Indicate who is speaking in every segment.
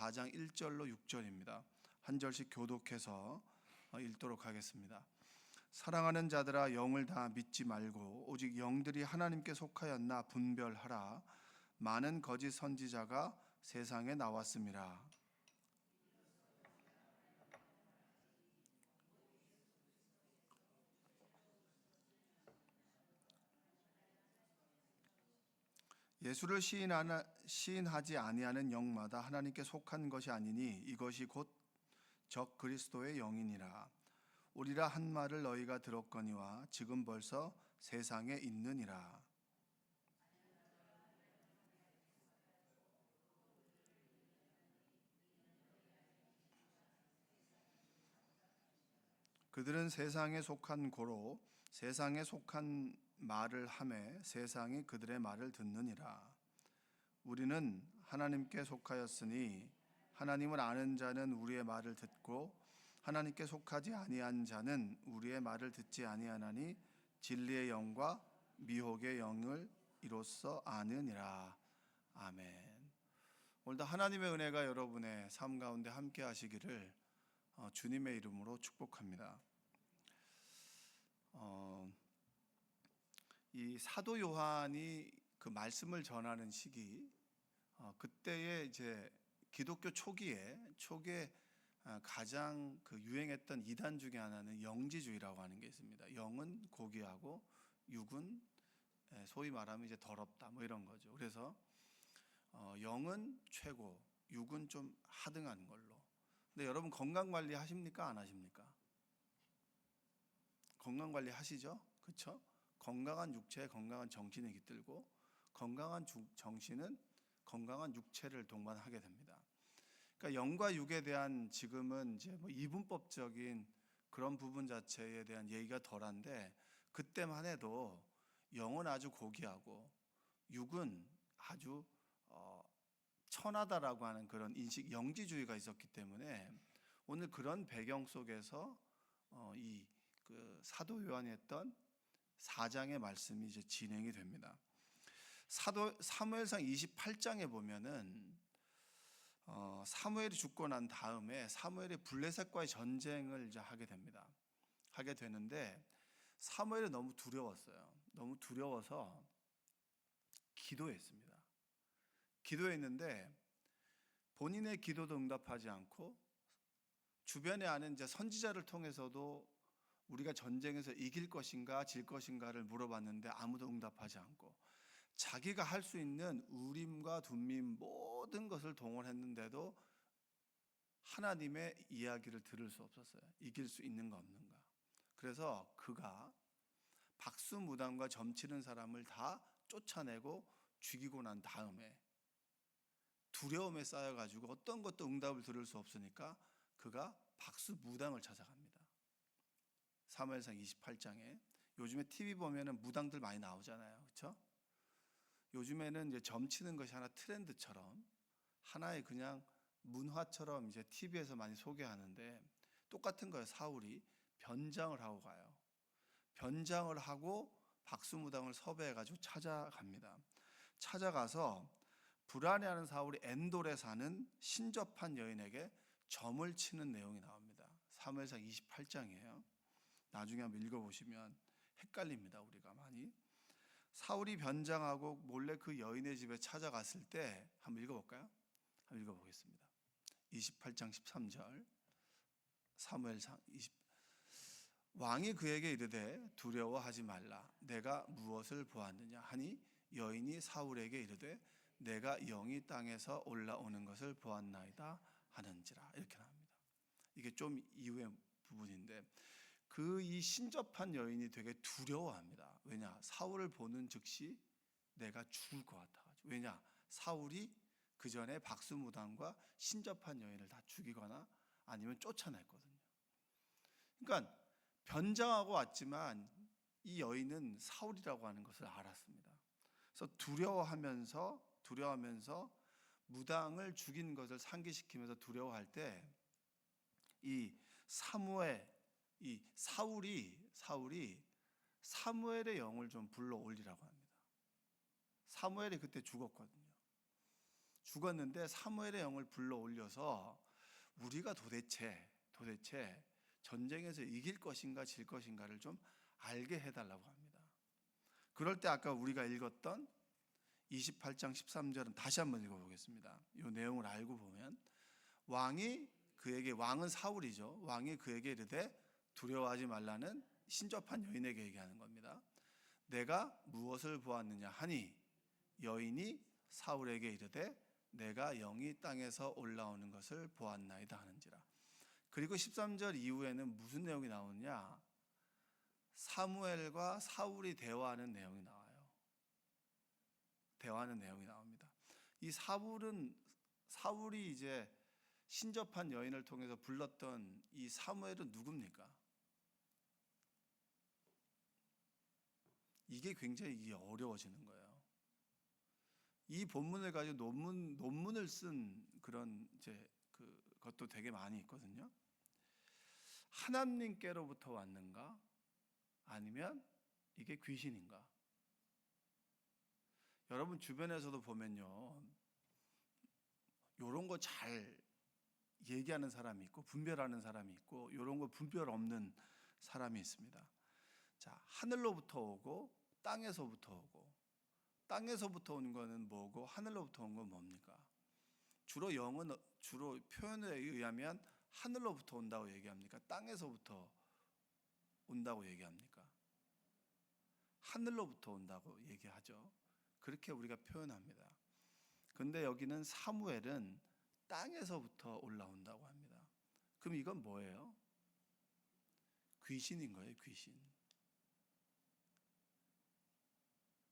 Speaker 1: 4장 1절로 6절입니다. 한 절씩 교독해서 읽도록 하겠습니다. 사랑하는 자들아, 영을 다 믿지 말고 오직 영들이 하나님께 속하였나 분별하라. 많은 거짓 선지자가 세상에 나왔음이라. 예수를 시인하지 아니하는 영마다 하나님께 속한 것이 아니니 이것이 곧 적 그리스도의 영이니라. 우리라 한 말을 너희가 들었거니와 지금 벌써 세상에 있느니라. 그들은 세상에 속한 고로 세상에 속한 말을 하매 세상이 그들의 말을 듣느니라. 우리는 하나님께 속하였으니 하나님을 아는 자는 우리의 말을 듣고 하나님께 속하지 아니한 자는 우리의 말을 듣지 아니하나니 진리의 영과 미혹의 영을 이로써 아느니라. 아멘. 오늘도 하나님의 은혜가 여러분의 삶 가운데 함께 하시기를 주님의 이름으로 축복합니다. 이 사도 요한이 그 말씀을 전하는 시기, 그때에 이제 기독교 초기에 가장 그 유행했던 이단 중에 하나는 영지주의라고 하는 게 있습니다. 영은 고귀하고 육은 소위 말하면 이제 더럽다, 뭐 이런 거죠. 그래서 영은 최고, 육은 좀 하등한 걸로. 근데 여러분 건강 관리 하십니까? 안 하십니까? 건강 관리 하시죠? 그렇죠? 건강한 육체에 건강한 정신이 깃들고 건강한 정신은 건강한 육체를 동반하게 됩니다. 그러니까 영과 육에 대한 지금은 이제 뭐 이분법적인 그런 부분 자체에 대한 얘기가 덜한데, 그때만 해도 영은 아주 고귀하고 육은 아주 천하다라고 하는 그런 인식, 영지주의가 있었기 때문에 오늘 그런 배경 속에서 이 그 사도 요한이 했던 4장의 말씀이 이제 진행이 됩니다. 사무엘상 28장에 보면은 사무엘이 죽고 난 다음에 사무엘이 블레셋과의 전쟁을 이제 하게 됩니다. 하게 되는데 사무엘이 너무 두려웠어요. 너무 두려워서 기도했습니다. 기도했는데 본인의 기도도 응답하지 않고 주변에 아는 이제 선지자를 통해서도 우리가 전쟁에서 이길 것인가 질 것인가를 물어봤는데 아무도 응답하지 않고, 자기가 할 수 있는 우림과 둠밈 모든 것을 동원했는데도 하나님의 이야기를 들을 수 없었어요. 이길 수 있는가 없는가. 그래서 그가 박수무당과 점치는 사람을 다 쫓아내고 죽이고 난 다음에 두려움에 쌓여가지고 어떤 것도 응답을 들을 수 없으니까 그가 박수무당을 찾아갑니다. 사무엘상 28장에 요즘에 TV 보면은 무당들 많이 나오잖아요. 그렇죠? 요즘에는 이제 점치는 것이 하나 트렌드처럼, 하나의 그냥 문화처럼 이제 TV에서 많이 소개하는데 똑같은 거예요. 사울이 변장을 하고 가요. 변장을 하고 박수무당을 섭외해가지고 찾아갑니다. 찾아가서 불안해하는 사울이 엔돌에 사는 신접한 여인에게 점을 치는 내용이 나옵니다. 사무엘상 28장이에요. 나중에 한번 읽어보시면 헷갈립니다. 우리가 많이. 사울이 변장하고 몰래 그 여인의 집에 찾아갔을 때 한번 읽어볼까요? 한번 읽어보겠습니다. 28장 13절 사무엘상 20. 왕이 그에게 이르되 두려워하지 말라. 내가 무엇을 보았느냐 하니 여인이 사울에게 이르되 내가 영이 땅에서 올라오는 것을 보았나이다 하는지라. 이렇게 나옵니다. 이게 좀 이후의 부분인데 그 이 신접한 여인이 되게 두려워합니다. 왜냐? 사울을 보는 즉시 내가 죽을 것 같아가지고. 왜냐? 사울이 그 전에 박수무당과 신접한 여인을 다 죽이거나 아니면 쫓아냈거든요. 그러니까 변장하고 왔지만 이 여인은 사울이라고 하는 것을 알았습니다. 그래서 두려워하면서 무당을 죽인 것을 상기시키면서 두려워할 때 이 사울이 사무엘의 영을 좀 불러 올리라고 합니다. 사무엘이 그때 죽었거든요. 죽었는데 사무엘의 영을 불러 올려서 우리가 도대체 전쟁에서 이길 것인가 질 것인가를 좀 알게 해달라고 합니다. 그럴 때 아까 우리가 읽었던 28장 13절은 다시 한번 읽어보겠습니다. 이 내용을 알고 보면 왕은 사울이죠. 왕이 그에게 이르되 두려워하지 말라는 신접한 여인에게 얘기하는 겁니다. 내가 무엇을 보았느냐 하니 여인이 사울에게 이르되 내가 영이 땅에서 올라오는 것을 보았나이다 하는지라. 그리고 13절 이후에는 무슨 내용이 나오느냐? 사무엘과 사울이 대화하는 내용이 나와요. 대화하는 내용이 나옵니다. 이 사울이 이제 신접한 여인을 통해서 불렀던 이 사무엘은 누굽니까? 이게 굉장히 어려워지는 거예요. 이 본문을 가지고 논문을 쓴 그런 이제 그것도 되게 많이 있거든요. 하나님께로부터 왔는가? 아니면 이게 귀신인가? 여러분 주변에서도 보면요, 이런 거 잘 얘기하는 사람이 있고 분별하는 사람이 있고 이런 거 분별 없는 사람이 있습니다. 자, 하늘로부터 오고 땅에서부터 오고, 땅에서부터 온 거는 뭐고 하늘로부터 온 건 뭡니까? 주로 표현에 의하면 하늘로부터 온다고 얘기합니까? 땅에서부터 온다고 얘기합니까? 하늘로부터 온다고 얘기하죠. 그렇게 우리가 표현합니다. 근데 여기는 사무엘은 땅에서부터 올라온다고 합니다. 그럼 이건 뭐예요? 귀신인 거예요, 귀신.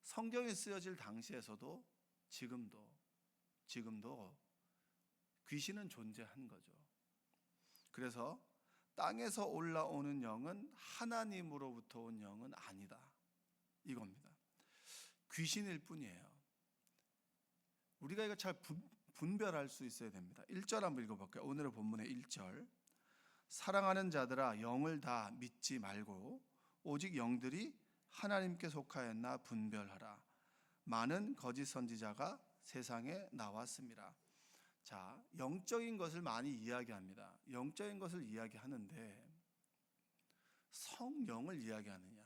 Speaker 1: 성경에 쓰여질 당시에서도 지금도 귀신은 존재한 거죠. 그래서 땅에서 올라오는 영은 하나님으로부터 온 영은 아니다, 이겁니다. 귀신일 뿐이에요. 우리가 이거 잘 분별할 수 있어야 됩니다. 1절 한번 읽어볼게요. 오늘의 본문의 1절. 사랑하는 자들아, 영을 다 믿지 말고 오직 영들이 하나님께 속하였나 분별하라. 많은 거짓 선지자가 세상에 나왔습니다. 자, 영적인 것을 많이 이야기합니다. 영적인 것을 이야기하는데 성령을 이야기하느냐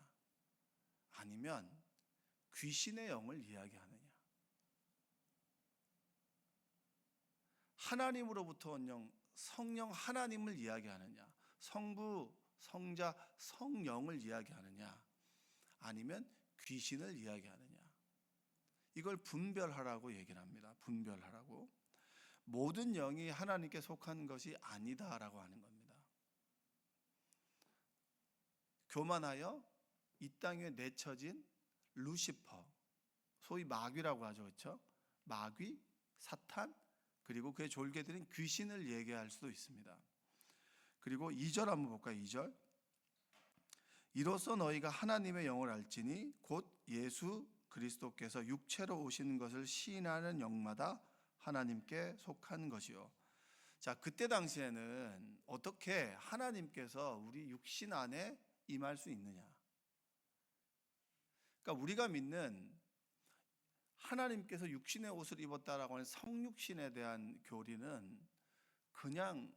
Speaker 1: 아니면 귀신의 영을 이야기하느냐, 하나님으로부터 온 영, 성령 하나님을 이야기하느냐, 성부, 성자, 성령을 이야기하느냐, 아니면 귀신을 이야기하느냐, 이걸 분별하라고 얘기를 합니다. 분별하라고. 모든 영이 하나님께 속한 것이 아니다라고 하는 겁니다. 교만하여 이 땅에 내쳐진 루시퍼, 소위 마귀라고 하죠, 그렇죠? 마귀, 사탄, 그리고 그의 졸개들인 귀신을 얘기할 수도 있습니다. 그리고 2절 한번 볼까요? 2절. 이로써 너희가 하나님의 영을 알지니 곧 예수 그리스도께서 육체로 오신 것을 시인하는 영마다 하나님께 속한 것이요. 자, 그때 당시에는 어떻게 하나님께서 우리 육신 안에 임할 수 있느냐? 그러니까 우리가 믿는 하나님께서 육신의 옷을 입었다라고 하는 성육신에 대한 교리는 그냥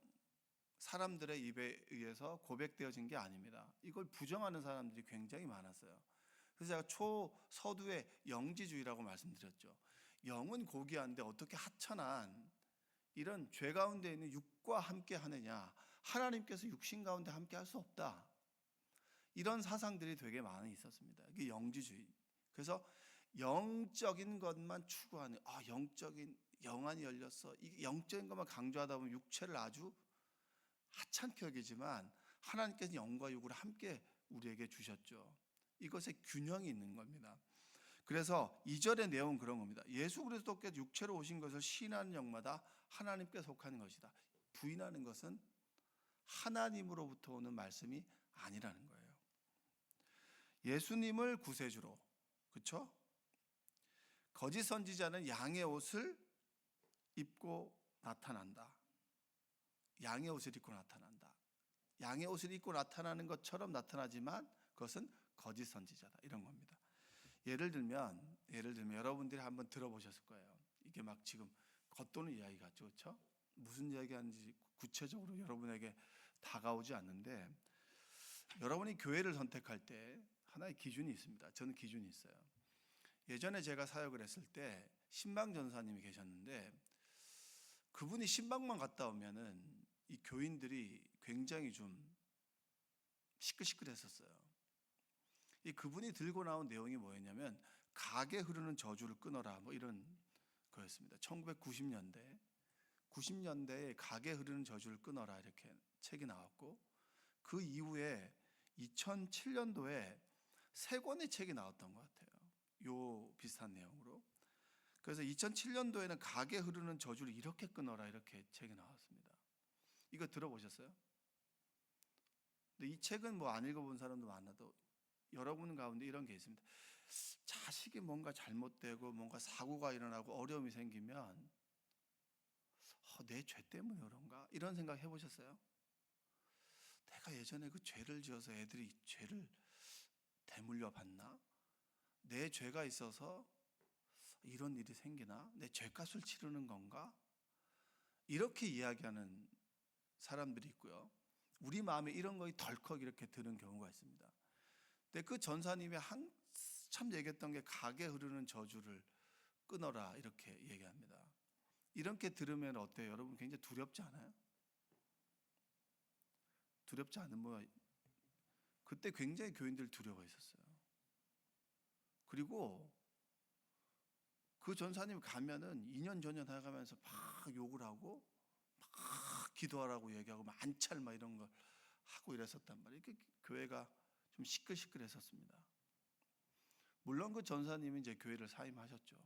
Speaker 1: 사람들의 입에 의해서 고백되어진 게 아닙니다. 이걸 부정하는 사람들이 굉장히 많았어요. 그래서 제가 초서두의 영지주의라고 말씀드렸죠. 영은 고귀한데 어떻게 하천한 이런 죄 가운데 있는 육과 함께 하느냐, 하나님께서 육신 가운데 함께 할 수 없다, 이런 사상들이 되게 많이 있었습니다. 이게 영지주의. 그래서 영적인 것만 추구하는, 영적인 영안이 열렸어, 이 영적인 것만 강조하다 보면 육체를 아주 하찮게 여기지만 하나님께서 영과 육을 함께 우리에게 주셨죠. 이것에 균형이 있는 겁니다. 그래서 2절의 내용은 그런 겁니다. 예수 그리스도께서 육체로 오신 것을 시인하는 영마다 하나님께 속하는 것이다. 부인하는 것은 하나님으로부터 오는 말씀이 아니라는 거예요. 예수님을 구세주로, 그렇죠? 거짓 선지자는 양의 옷을 입고 나타난다. 양의 옷을 입고 나타난다. 양의 옷을 입고 나타나는 것처럼 나타나지만 그것은 거짓 선지자다, 이런 겁니다. 예를 들면 여러분들이 한번 들어보셨을 거예요. 이게 막 지금 겉도는 이야기 같죠, 그렇죠? 무슨 이야기하는지 구체적으로 여러분에게 다가오지 않는데, 여러분이 교회를 선택할 때 하나의 기준이 있습니다. 저는 기준이 있어요. 예전에 제가 사역을 했을 때 신방 전사님이 계셨는데, 그분이 신방만 갔다 오면은 이 교인들이 굉장히 좀 시끌시끌했었어요. 이 그분이 들고 나온 내용이 뭐였냐면 각에 흐르는 저주를 끊어라, 뭐 이런 거였습니다. 90년대에 각에 흐르는 저주를 끊어라 이렇게 책이 나왔고, 그 이후에 2007년도에 세 권의 책이 나왔던 것 같아요. 요 비슷한 내용으로. 그래서 2007년도에는 각에 흐르는 저주를 이렇게 끊어라 이렇게 책이 나왔습니다. 이거 들어보셨어요? 근데 이 책은 뭐 안 읽어본 사람도 많아도 여러분 가운데 이런 게 있습니다. 자식이 뭔가 잘못되고 뭔가 사고가 일어나고 어려움이 생기면 내 죄 때문에 그런가? 이런 생각 해보셨어요? 내가 예전에 그 죄를 지어서 애들이 죄를 대물려 받나? 내 죄가 있어서 이런 일이 생기나? 내 죄값을 치르는 건가? 이렇게 이야기하는 사람들이 있고요. 우리 마음에 이런 거에 덜컥 이렇게 드는 경우가 있습니다. 근데 그 전사님이 한참 얘기했던 게 각에 흐르는 저주를 끊어라 이렇게 얘기합니다. 이렇게 들으면 어때요? 여러분 굉장히 두렵지 않아요? 두렵지 않으면 그때 굉장히 교인들 두려워했었어요. 그리고 그 전사님 가면은 2년 전년 해가면서 막 욕을 하고 막 기도하라고 얘기하고 만찰 막 이런 걸 하고 이랬었단 말이에요. 교회가 좀 시끌시끌했었습니다. 물론 그 전사님이 이제 교회를 사임하셨죠.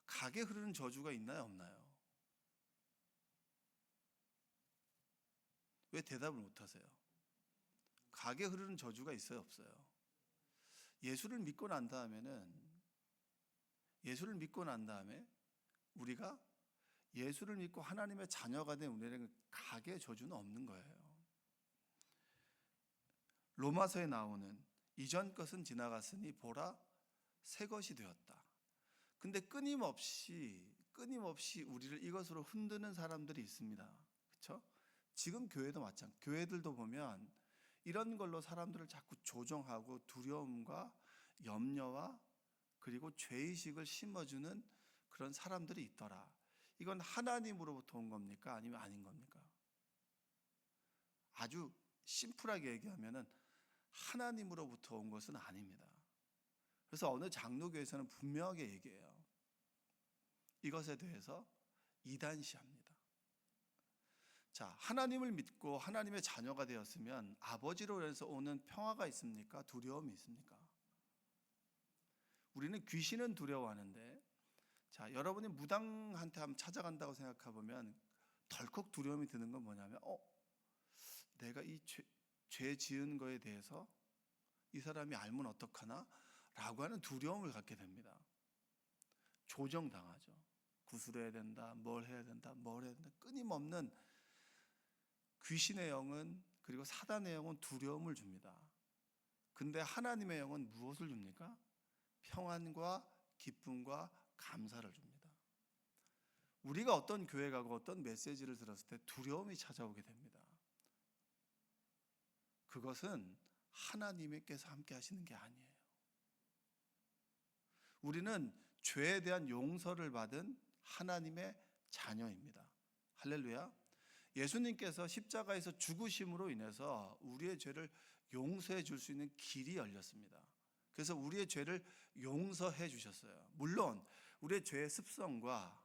Speaker 1: 각에 흐르는 저주가 있나요, 없나요? 왜 대답을 못 하세요? 각에 흐르는 저주가 있어요, 없어요? 예수를 믿고 난 다음에 우리가 예수를 믿고 하나님의 자녀가 된 우리에게 각의 저주는 없는 거예요. 로마서에 나오는 이전 것은 지나갔으니 보라 새 것이 되었다. 근데 끊임없이 우리를 이것으로 흔드는 사람들이 있습니다. 그렇죠? 지금 교회도 마찬가지. 교회들도 보면 이런 걸로 사람들을 자꾸 조종하고 두려움과 염려와 그리고 죄의식을 심어주는 그런 사람들이 있더라. 이건 하나님으로부터 온 겁니까? 아니면 아닌 겁니까? 아주 심플하게 얘기하면은 하나님으로부터 온 것은 아닙니다. 그래서 어느 장로교에서는 분명하게 얘기해요. 이것에 대해서 이단시합니다. 자, 하나님을 믿고 하나님의 자녀가 되었으면 아버지로 인해서 오는 평화가 있습니까? 두려움이 있습니까? 우리는 귀신은 두려워하는데, 자, 여러분이 무당한테 한번 찾아간다고 생각해 보면 덜컥 두려움이 드는 건 뭐냐면, 내가 이 죄 지은 거에 대해서 이 사람이 알면 어떡하나? 라고 하는 두려움을 갖게 됩니다. 조정당하죠. 구술해야 된다, 뭘 해야 된다. 끊임없는 귀신의 영은, 그리고 사단의 영은 두려움을 줍니다. 근데 하나님의 영은 무엇을 줍니까? 평안과 기쁨과 감사를 줍니다. 우리가 어떤 교회 가고 어떤 메시지를 들었을 때 두려움이 찾아오게 됩니다. 그것은 하나님께서 함께 하시는 게 아니에요. 우리는 죄에 대한 용서를 받은 하나님의 자녀입니다. 할렐루야. 예수님께서 십자가에서 죽으심으로 인해서 우리의 죄를 용서해 줄 수 있는 길이 열렸습니다. 그래서 우리의 죄를 용서해 주셨어요. 물론 우리의 죄의 습성과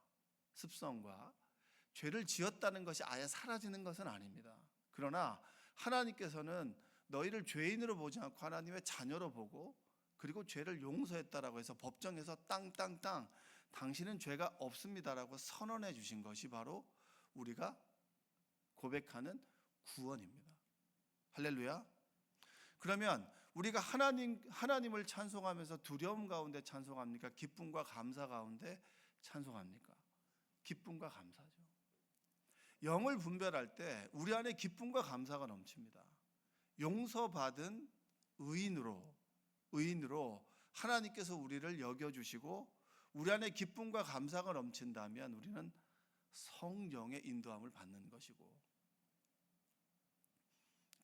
Speaker 1: 죄를 지었다는 것이 아예 사라지는 것은 아닙니다. 그러나 하나님께서는 너희를 죄인으로 보지 않고 하나님의 자녀로 보고, 그리고 죄를 용서했다라고 해서 법정에서 땅땅땅 당신은 죄가 없습니다라고 선언해 주신 것이 바로 우리가 고백하는 구원입니다. 할렐루야. 그러면 우리가 하나님을 찬송하면서 두려움 가운데 찬송합니까? 기쁨과 감사 가운데 찬송합니까? 기쁨과 감사죠. 영을 분별할 때 우리 안에 기쁨과 감사가 넘칩니다. 용서받은 의인으로 하나님께서 우리를 여겨주시고 우리 안에 기쁨과 감사가 넘친다면 우리는 성령의 인도함을 받는 것이고,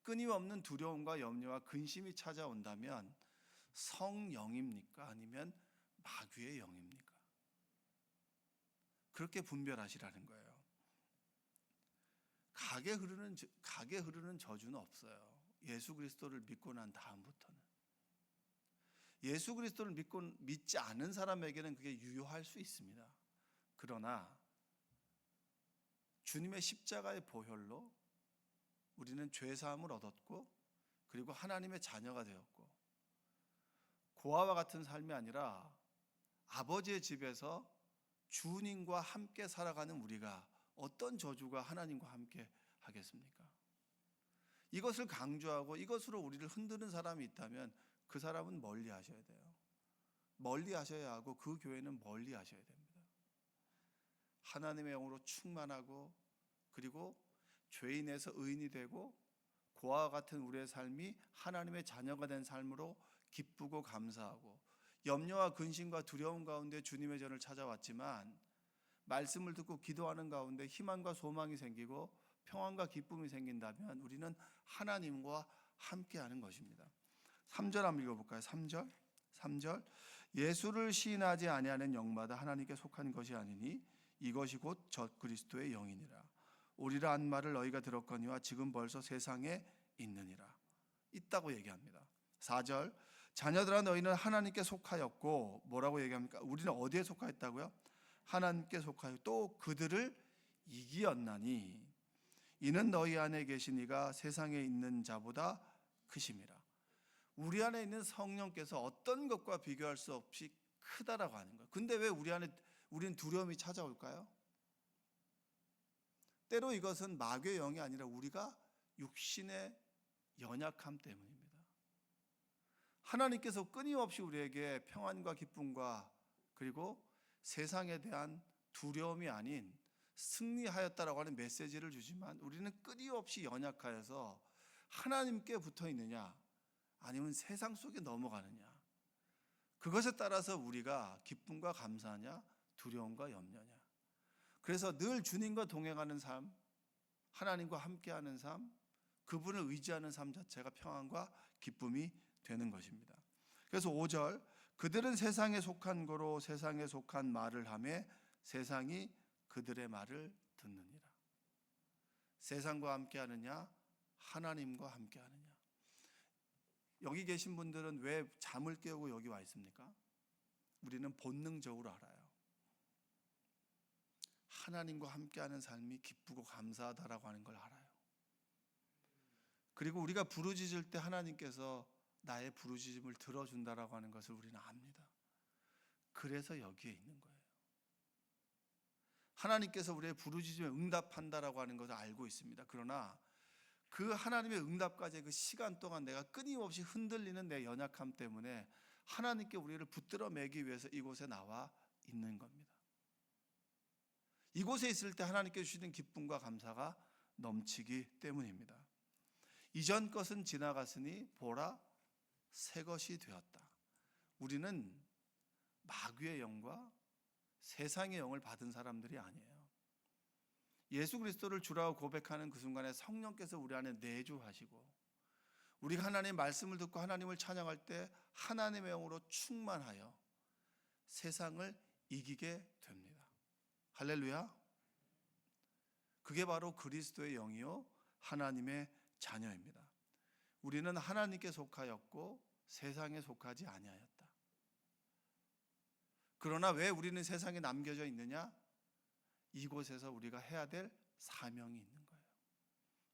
Speaker 1: 끊임없는 두려움과 염려와 근심이 찾아온다면 성령입니까? 아니면 마귀의 영입니까? 그렇게 분별하시라는 거예요. 가게 흐르는 저주는 없어요. 예수 그리스도를 믿고 난 다음부터는. 예수 그리스도를 믿지 않은 사람에게는 그게 유효할 수 있습니다. 그러나 주님의 십자가의 보혈로 우리는 죄 사함을 얻었고, 그리고 하나님의 자녀가 되었고, 고아와 같은 삶이 아니라 아버지의 집에서 주님과 함께 살아가는 우리가 어떤 저주가 하나님과 함께 하겠습니까? 이것을 강조하고 이것으로 우리를 흔드는 사람이 있다면 그 사람은 멀리 하셔야 돼요. 멀리 하셔야 하고 그 교회는 멀리 하셔야 됩니다. 하나님의 영으로 충만하고, 그리고 죄인에서 의인이 되고, 고아와 같은 우리의 삶이 하나님의 자녀가 된 삶으로 기쁘고 감사하고, 염려와 근심과 두려움 가운데 주님의 전을 찾아왔지만 말씀을 듣고 기도하는 가운데 희망과 소망이 생기고 평안과 기쁨이 생긴다면 우리는 하나님과 함께하는 것입니다. 3절 한번 읽어볼까요? 3절 예수를 시인하지 아니하는 영마다 하나님께 속한 것이 아니니 이것이 곧 적그리스도의 영이니라. 오리라 한 말을 너희가 들었거니와 지금 벌써 세상에 있느니라. 있다고 얘기합니다. 4절 자녀들아 너희는 하나님께 속하였고, 뭐라고 얘기합니까? 우리는 어디에 속하였다고요? 하나님께 속하여 또 그들을 이기었나니 이는 너희 안에 계신 이가 세상에 있는 자보다 크심이라. 우리 안에 있는 성령께서 어떤 것과 비교할 수 없이 크다라고 하는 거예요. 근데 왜 우리는 두려움이 찾아올까요? 때로 이것은 마귀의 영이 아니라 우리가 육신의 연약함 때문입니다. 하나님께서 끊임없이 우리에게 평안과 기쁨과 그리고 세상에 대한 두려움이 아닌 승리하였다라고 하는 메시지를 주지만 우리는 끊임없이 연약하여서 하나님께 붙어 있느냐 아니면 세상 속에 넘어가느냐, 그것에 따라서 우리가 기쁨과 감사하냐 두려움과 염려냐. 그래서 늘 주님과 동행하는 삶, 하나님과 함께하는 삶, 그분을 의지하는 삶 자체가 평안과 기쁨이 되는 것입니다. 그래서 5절 그들은 세상에 속한 거로 세상에 속한 말을 하며 세상이 그들의 말을 듣느니라. 세상과 함께하느냐 하나님과 함께하느냐. 여기 계신 분들은 왜 잠을 깨우고 여기 와 있습니까? 우리는 본능적으로 알아요. 하나님과 함께하는 삶이 기쁘고 감사하다라고 하는 걸 알아요. 그리고 우리가 부르짖을 때 하나님께서 나의 부르짖음을 들어준다라고 하는 것을 우리는 압니다. 그래서 여기에 있는 거예요. 하나님께서 우리의 부르짖음에 응답한다라고 하는 것을 알고 있습니다. 그러나 그 하나님의 응답까지 그 시간 동안 내가 끊임없이 흔들리는 내 연약함 때문에 하나님께 우리를 붙들어 매기 위해서 이곳에 나와 있는 겁니다. 이곳에 있을 때 하나님께 주시는 기쁨과 감사가 넘치기 때문입니다. 이전 것은 지나갔으니 보라 새 것이 되었다. 우리는 마귀의 영과 세상의 영을 받은 사람들이 아니에요. 예수 그리스도를 주라고 고백하는 그 순간에 성령께서 우리 안에 내주하시고, 우리가 하나님의 말씀을 듣고 하나님을 찬양할 때 하나님의 영으로 충만하여 세상을 이기게 됩니다. 할렐루야. 그게 바로 그리스도의 영이요 하나님의 자녀입니다. 우리는 하나님께 속하였고 세상에 속하지 아니하였다. 그러나 왜 우리는 세상에 남겨져 있느냐? 이곳에서 우리가 해야 될 사명이 있는 거예요.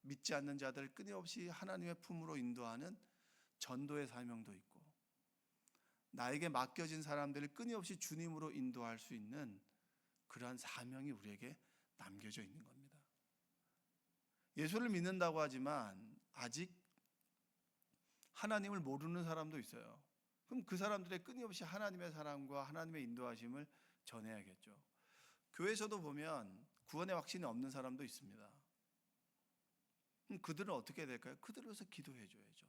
Speaker 1: 믿지 않는 자들 끊임없이 하나님의 품으로 인도하는 전도의 사명도 있고, 나에게 맡겨진 사람들을 끊임없이 주님으로 인도할 수 있는 그러한 사명이 우리에게 남겨져 있는 겁니다. 예수를 믿는다고 하지만 아직 하나님을 모르는 사람도 있어요. 그럼 그 사람들의 끊임없이 하나님의 사랑과 하나님의 인도하심을 전해야겠죠. 교회에서도 보면 구원의 확신이 없는 사람도 있습니다. 그럼 그들은 어떻게 해야 될까요? 그들을 위해서 기도해 줘야죠.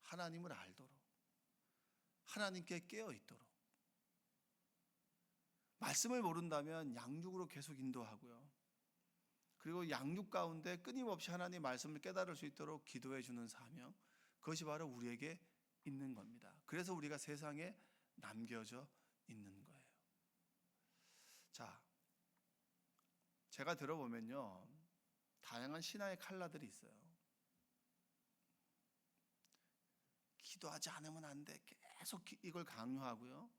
Speaker 1: 하나님을 알도록, 하나님께 깨어 있도록. 말씀을 모른다면 양육으로 계속 인도하고요. 그리고 양육 가운데 끊임없이 하나님의 말씀을 깨달을 수 있도록 기도해 주는 사명, 그것이 바로 우리에게 있는 겁니다. 그래서 우리가 세상에 남겨져 있는 거예요. 자, 제가 들어보면요, 다양한 신앙의 칼라들이 있어요. 기도하지 않으면 안 돼. 계속 이걸 강요하고요.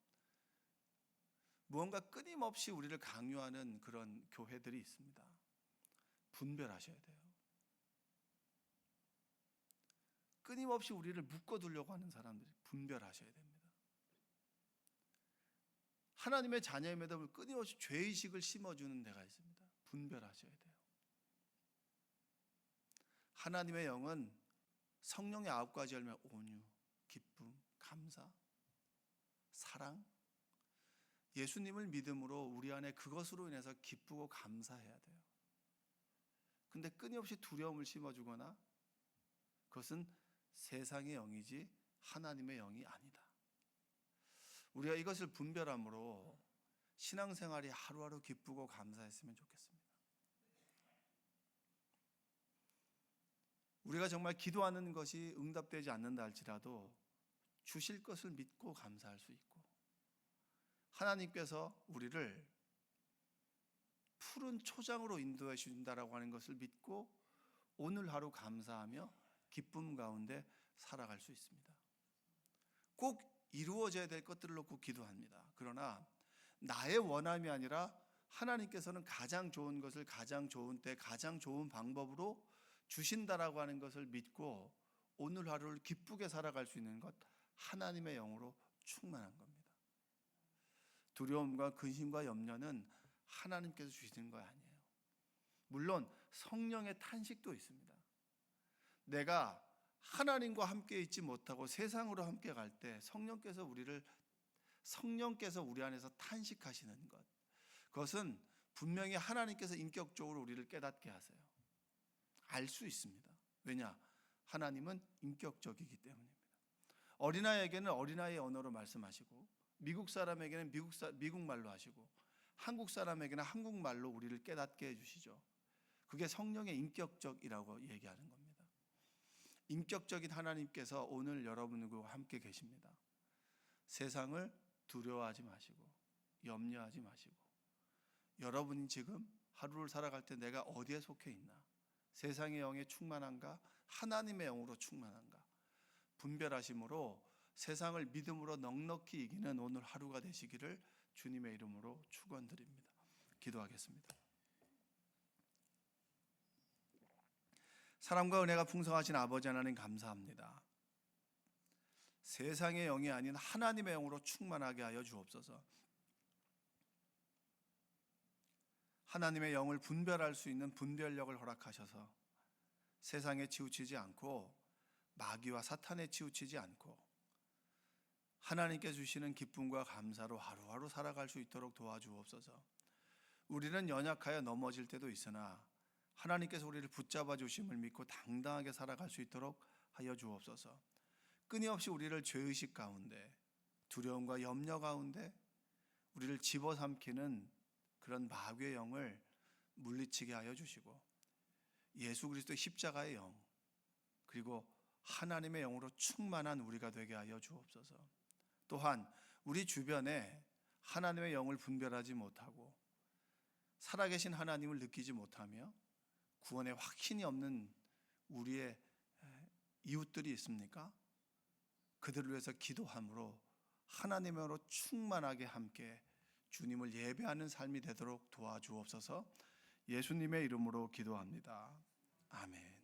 Speaker 1: 무언가 끊임없이 우리를 강요하는 그런 교회들이 있습니다. 분별하셔야 돼요. 끊임없이 우리를 묶어두려고 하는 사람들이 분별하셔야 됩니다. 하나님의 자녀임에도 끊임없이 죄의식을 심어주는 데가 있습니다. 분별하셔야 돼요. 하나님의 영은 성령의 9가지 열매, 온유, 기쁨, 감사, 사랑, 예수님을 믿음으로 우리 안에 그것으로 인해서 기쁘고 감사해야 돼요. 근데 끊임없이 두려움을 심어주거나 그것은 세상의 영이지 하나님의 영이 아니다. 우리가 이것을 분별함으로 신앙생활이 하루하루 기쁘고 감사했으면 좋겠습니다. 우리가 정말 기도하는 것이 응답되지 않는다 할지라도 주실 것을 믿고 감사할 수 있고, 하나님께서 우리를 푸른 초장으로 인도해 주신다라고 하는 것을 믿고 오늘 하루 감사하며 기쁨 가운데 살아갈 수 있습니다. 꼭 이루어져야 될 것들을 놓고 기도합니다. 그러나 나의 원함이 아니라 하나님께서는 가장 좋은 것을 가장 좋은 때 가장 좋은 방법으로 주신다라고 하는 것을 믿고 오늘 하루를 기쁘게 살아갈 수 있는 것, 하나님의 영으로 충만한 겁니다. 두려움과 근심과 염려는 하나님께서 주시는 거 아니에요. 물론 성령의 탄식도 있습니다. 내가 하나님과 함께 있지 못하고 세상으로 함께 갈 때 성령께서 우리 안에서 탄식하시는 것, 그것은 분명히 하나님께서 인격적으로 우리를 깨닫게 하세요. 알 수 있습니다. 왜냐? 하나님은 인격적이기 때문입니다. 어린아이에게는 어린아이의 언어로 말씀하시고, 미국 사람에게는 미국 말로 하시고, 한국 사람에게는 한국말로 우리를 깨닫게 해주시죠. 그게 성령의 인격적이라고 얘기하는 겁니다. 인격적인 하나님께서 오늘 여러분과 함께 계십니다. 세상을 두려워하지 마시고 염려하지 마시고, 여러분이 지금 하루를 살아갈 때 내가 어디에 속해 있나, 세상의 영에 충만한가 하나님의 영으로 충만한가 분별하심으로 세상을 믿음으로 넉넉히 이기는 오늘 하루가 되시기를 주님의 이름으로 축원드립니다. 기도하겠습니다. 사랑과 은혜가 풍성하신 아버지 하나님 감사합니다. 세상의 영이 아닌 하나님의 영으로 충만하게 하여 주옵소서. 하나님의 영을 분별할 수 있는 분별력을 허락하셔서 세상에 치우치지 않고 마귀와 사탄에 치우치지 않고 하나님께 주시는 기쁨과 감사로 하루하루 살아갈 수 있도록 도와주옵소서. 우리는 연약하여 넘어질 때도 있으나 하나님께서 우리를 붙잡아 주심을 믿고 당당하게 살아갈 수 있도록 하여 주옵소서. 끊임없이 우리를 죄의식 가운데, 두려움과 염려 가운데 우리를 집어삼키는 그런 마귀의 영을 물리치게 하여 주시고, 예수 그리스도의 십자가의 영, 그리고 하나님의 영으로 충만한 우리가 되게 하여 주옵소서. 또한 우리 주변에 하나님의 영을 분별하지 못하고 살아계신 하나님을 느끼지 못하며 구원에 확신이 없는 우리의 이웃들이 있습니까? 그들을 위해서 기도함으로 하나님의 영으로 충만하게 함께 주님을 예배하는 삶이 되도록 도와주옵소서. 예수님의 이름으로 기도합니다. 아멘.